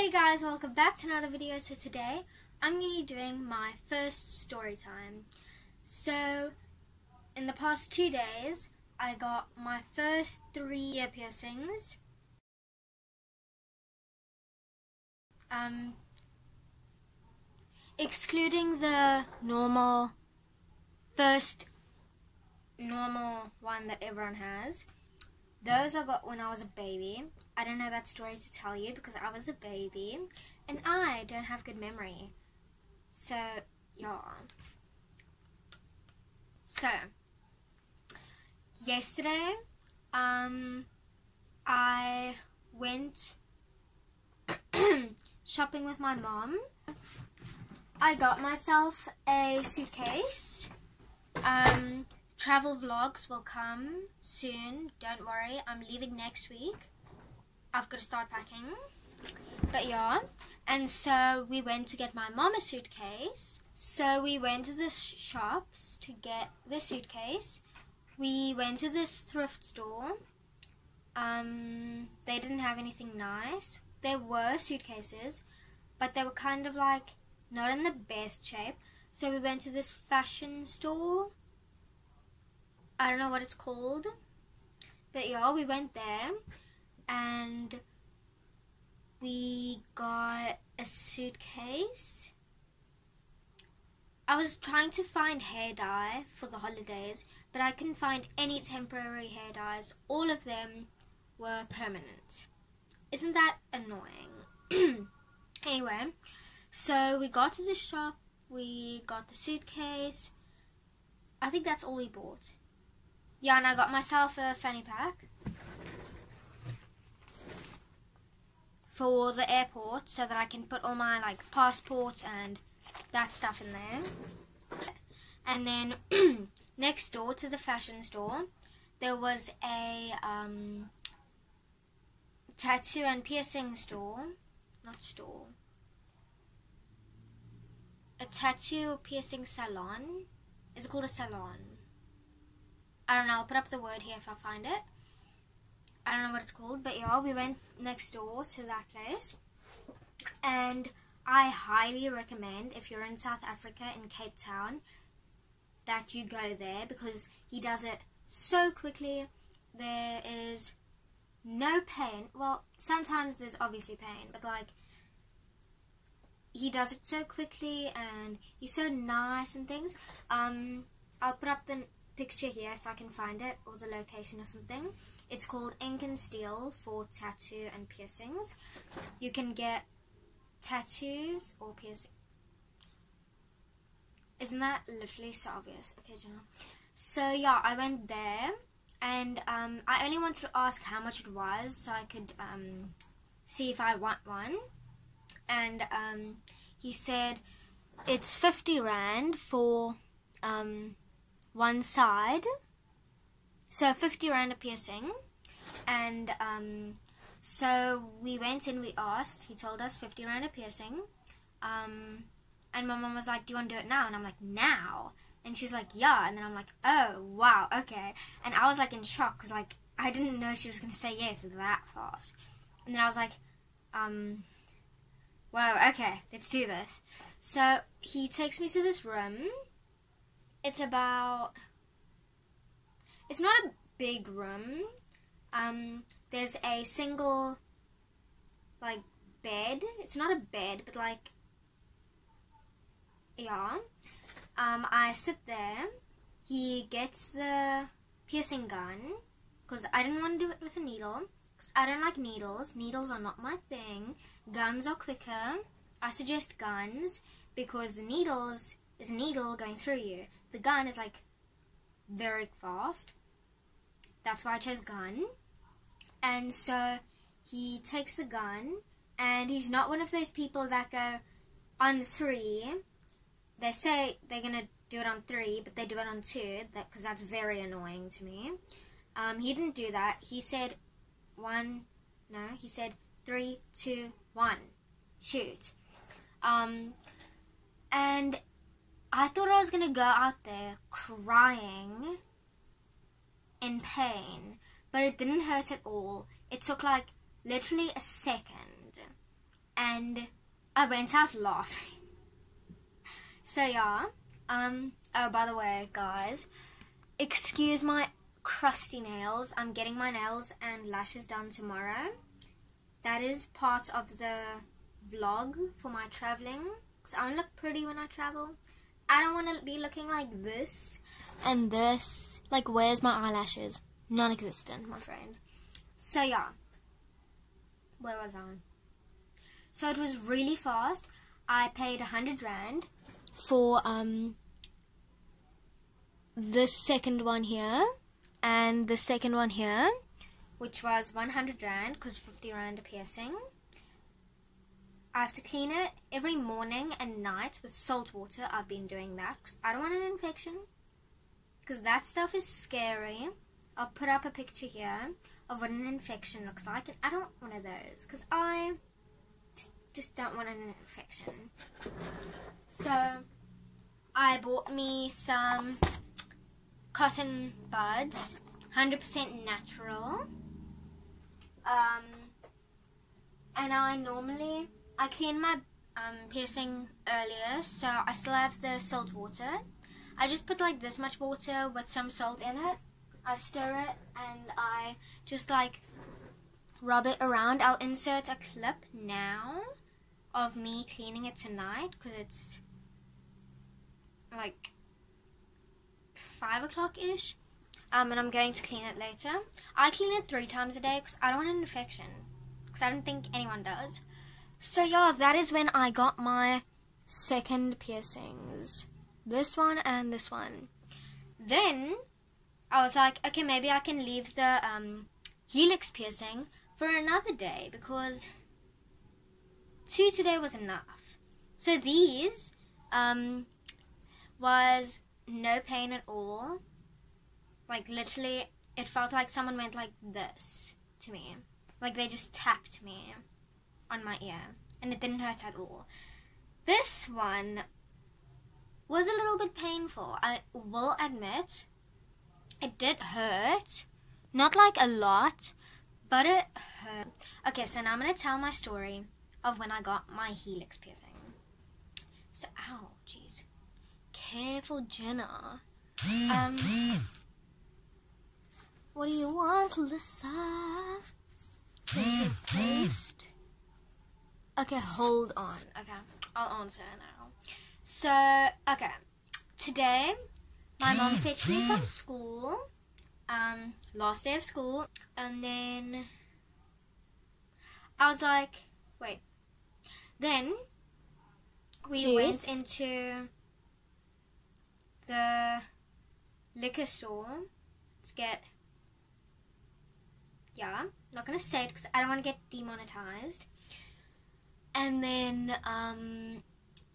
Hey guys, welcome back to another video. So today I'm going to be doing my first story time. So in the past 2 days I got my first 3 ear piercings. Excluding the first normal one that everyone has. Those I got when I was a baby. I don't know that story to tell you because I was a baby and I don't have good memory. So, yeah. So, yesterday, I went shopping with my mom. I got myself a suitcase. Travel vlogs will come soon, don't worry, I'm leaving next week. I've got to start packing. But yeah, and so we went to get my mom a suitcase. So we went to the shops to get the suitcase. We went to this thrift store. They didn't have anything nice. There were suitcases, but they were kind of like not in the best shape. So we went to this fashion store. I don't know what it's called, but yeah, we went there and we got a suitcase. I was trying to find hair dye for the holidays, but I couldn't find any temporary hair dyes. All of them were permanent. Isn't that annoying? Anyway, so we got to the shop, we got the suitcase. I think that's all we bought. Yeah, and I got myself a fanny pack for the airport so that I can put all my passports and that stuff in there. And then next door to the fashion store, there was a tattoo and piercing store. Not store. A tattoo piercing salon. Is it called a salon? I don't know, I'll put up the word here if I find it. I don't know what it's called, but yeah, we went next door to that place. And I highly recommend, if you're in South Africa, in Cape Town, that you go there because he does it so quickly. There is no pain. Well, sometimes there's obviously pain, but he does it so quickly and he's so nice and things. I'll put up the picture here if I can find it, or the location or something. It's called Ink and Steel for tattoo and piercings. You can get tattoos or piercing. Isn't that literally so obvious? Okay, Jenna. So yeah, I went there and I only wanted to ask how much it was so I could see if I want one. And he said it's 50 Rand for one side, so 50 Rand a piercing. And so we went and we asked. He told us 50 Rand a piercing. And my mom was like, do you want to do it now? And I'm like, now? And she's like, yeah. And then I'm like, oh wow, okay. And I was in shock because I didn't know she was going to say yes that fast. And then I was like, whoa, okay, let's do this. So he takes me to this room. It's not a big room. There's a single, bed. It's not a bed, but yeah. I sit there. He gets the piercing gun, because I didn't want to do it with a needle, because I don't like needles. Needles are not my thing. Guns are quicker. I suggest guns, because the needles is a needle going through you. The gun is very fast. That's why I chose gun. And so he takes the gun, and he's not one of those people that go on 3. They say they're gonna do it on 3, but they do it on 2, because that's very annoying to me. He didn't do that. He said 1. No, he said 3, 2, 1. Shoot. And I thought I was going to go out there crying in pain, but it didn't hurt at all. It took literally a second. and I went out laughing. So yeah, oh, by the way, guys, excuse my crusty nails. I'm getting my nails and lashes done tomorrow. That is part of the vlog for my traveling, because I want to look pretty when I travel. I don't want to be looking like this and this. Like, where's my eyelashes? Non-existent, my friend. So yeah, where was I? So it was really fast. I paid 100 rand for this second one here and the second one here, which was 100 rand because 50 rand a piercing. I have to clean it every morning and night with salt water. I've been doing that because I don't want an infection, because that stuff is scary. I'll put up a picture here of what an infection looks like, and I don't want one of those because I just don't want an infection. So I bought me some cotton buds, 100% natural, and I clean my piercing earlier, so I still have the salt water. I just put like this much water with some salt in it. I stir it and I just like rub it around. I'll insert a clip now of me cleaning it tonight because it's like 5 o'clock ish, and I'm going to clean it later. I clean it 3 times a day because I don't want an infection, because I don't think anyone does. So yeah, that is when I got my second piercings, this one and this one. Then I was like, okay, maybe I can leave the helix piercing for another day, because 2 today was enough. So these was no pain at all. Like, literally, it felt like someone went like this to me. Like, they just tapped me on my ear, and it didn't hurt at all. This one was a little bit painful, I will admit. It did hurt. Not like a lot, but it hurt. Okay, so now I'm going to tell my story of when I got my helix piercing. So, ow, jeez. Careful, Jenna. What do you want, Alyssa? Post. Okay, hold on. Okay, I'll answer now. So, okay. Today, my mom fetched me from school. Last day of school. And then I was like, wait. Then we went into the liquor store to get, yeah, not gonna say it because I don't want to get demonetized. And then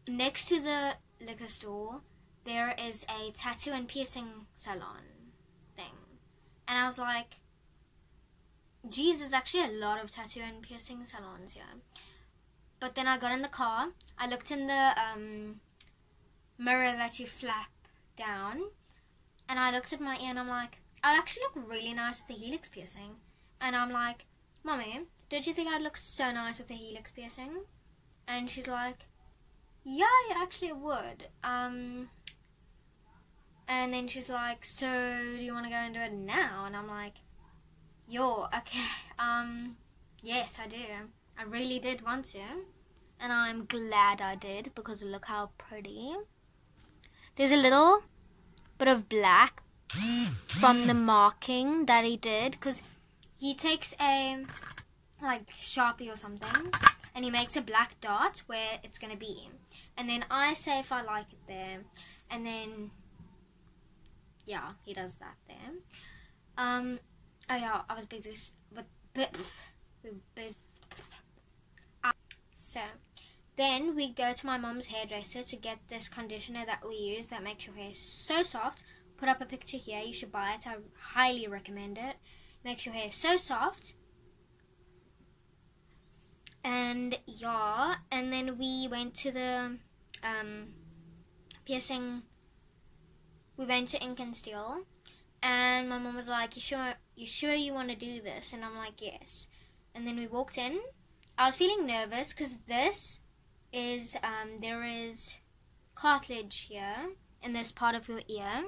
next to the liquor store there is a tattoo and piercing salon thing, and I was like, geez, there's actually a lot of tattoo and piercing salons here. But then I got in the car, I looked in the mirror that you flap down, and I looked at my ear and I'm like, I'd actually look really nice with a helix piercing. And I'm like, Mommy, don't you think I'd look so nice with a helix piercing? And she's like, yeah, actually it would. And then she's like, so do you want to go and do it now? And I'm like, yo, okay, yes I do. I really did want to, and I'm glad I did, because look how pretty. There's a little bit of black from the marking that he did, because he takes a like Sharpie or something and he makes a black dot where it's going to be, and then I say if I like it there, and then yeah, he does that there. Oh yeah, I was busy with so then we go to my mom's hairdresser to get this conditioner that we use that makes your hair so soft. Put up a picture here, you should buy it, I highly recommend it. Makes your hair so soft. And yeah, and then we went to the piercing, we went to Ink and Steel, and my mom was like, you sure you want to do this? And I'm like, yes. And then we walked in, I was feeling nervous because this is, there is cartilage here in this part of your ear.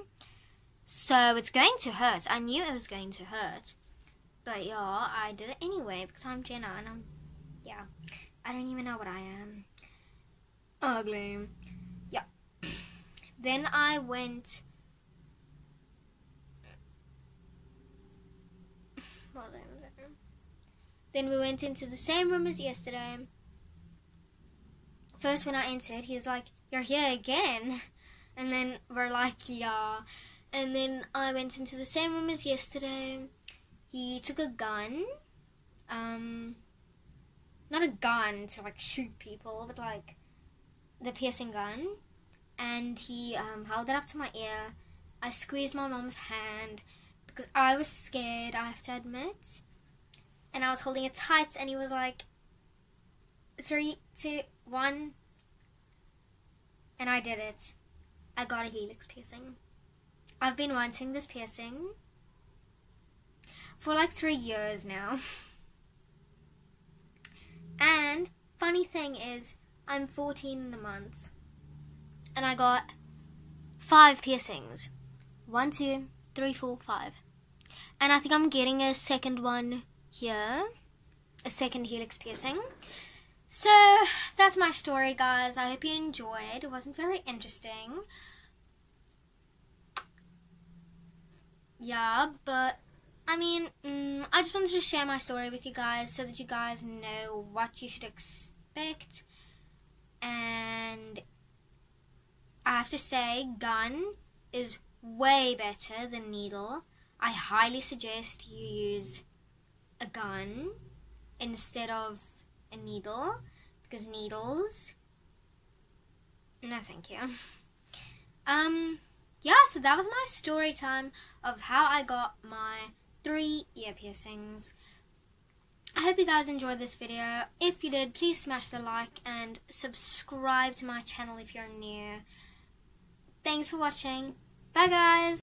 So it's going to hurt. I knew it was going to hurt. But yeah, I did it anyway because I'm Jenna and I don't even know what I am. Ugly. Yeah. Then I went... Then we went into the same room as yesterday. First when I entered, he was like, "You're here again?" And then we're like, "Yeah." And then I went into the same room as yesterday. He took a gun. Not a gun to like shoot people, but like the piercing gun. And he held it up to my ear. I squeezed my mom's hand because I was scared, I have to admit. And I was holding it tight, and he was like, 3, 2, 1. And I did it. I got a helix piercing. I've been wanting this piercing for like 3 years now. And funny thing is, I'm 14 in a month. And I got 5 piercings. 1, 2, 3, 4, 5. And I think I'm getting a second one here. A second helix piercing. So, that's my story, guys. I hope you enjoyed. It wasn't very interesting. Yeah, but, I mean, I just wanted to share my story with you guys so that you guys know what you should expect. And I have to say, gun is way better than needle. I highly suggest you use a gun instead of a needle, because needles, no thank you. Yeah, so that was my story time of how I got my 3 ear piercings. I hope you guys enjoyed this video. If you did, please smash the like and subscribe to my channel if you're new. Thanks for watching. Bye guys.